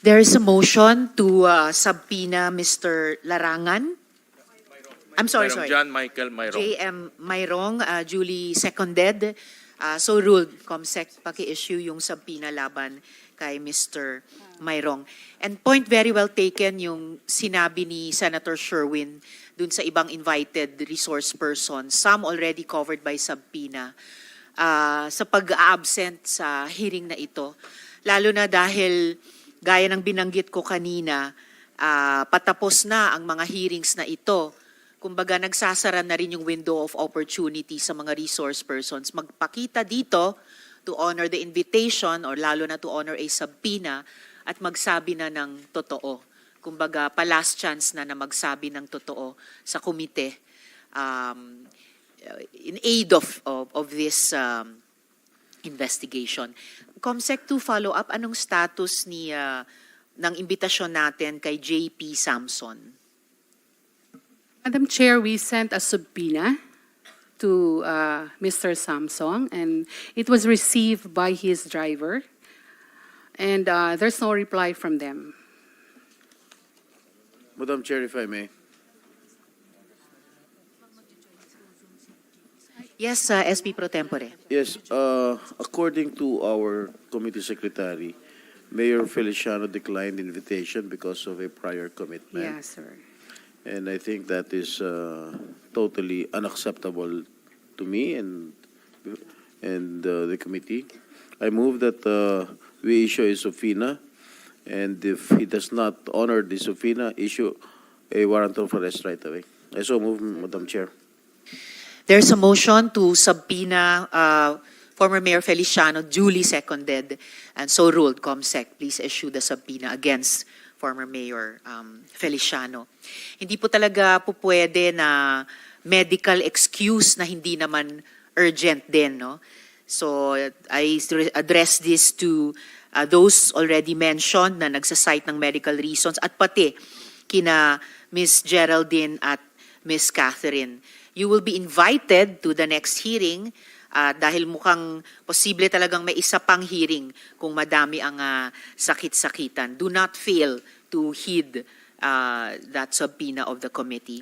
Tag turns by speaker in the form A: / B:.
A: There is a motion to subpoena Mr. Larangan. I'm sorry.
B: John Michael Mayrong.
A: J.M. Mayrong, duly seconded. So ruled, COMSEC, paki-issue yung subpoena laban kay Mr. Mayrong. And point very well taken yung sinabi ni Senator Sherwin dun sa ibang invited resource persons, some already covered by subpoena, sa pag-absent sa hearing na ito. Lalo na dahil, gaya ng binanggit ko kanina, patapos na ang mga hearings na ito. Kumbaga, nagsasara na rin yung window of opportunity sa mga resource persons. Magpakita dito to honor the invitation or lalo na to honor a subpoena at magsabi na ng totoo. Kumbaga, pa-last chance na magsabi ng totoo sa komite in aid of this investigation. COMSEC, to follow up, anong status ng imbitasyon natin kay JP Samson?
C: Madam Chair, we sent a subpoena to Mr. Samsung, and it was received by his driver, and there's no reply from them.
D: Madam Chair, if I may.
A: Yes, SP Pro Tempore.
D: Yes, according to our committee secretary, Mayor Feliciano declined the invitation because of a prior commitment.
C: Yes, sir.
D: And I think that is totally unacceptable to me and the committee. I move that we issue a subpoena, and if he does not honor the subpoena, issue a warrant of arrest right away. I so move, Madam Chair.
A: There's a motion to subpoena former Mayor Feliciano, duly seconded, and so ruled. COMSEC, please issue the subpoena against former Mayor Feliciano. Hindi po talaga po pwede na medical excuse na hindi naman urgent din, no? So I address this to those already mentioned na nagsasite ng medical reasons at pati kina Ms. Geraldine at Ms. Catherine. You will be invited to the next hearing dahil mukhang posible talagang may isa pang hearing kung madami ang sakit-sakitan. Do not fail to heed that subpoena of the committee.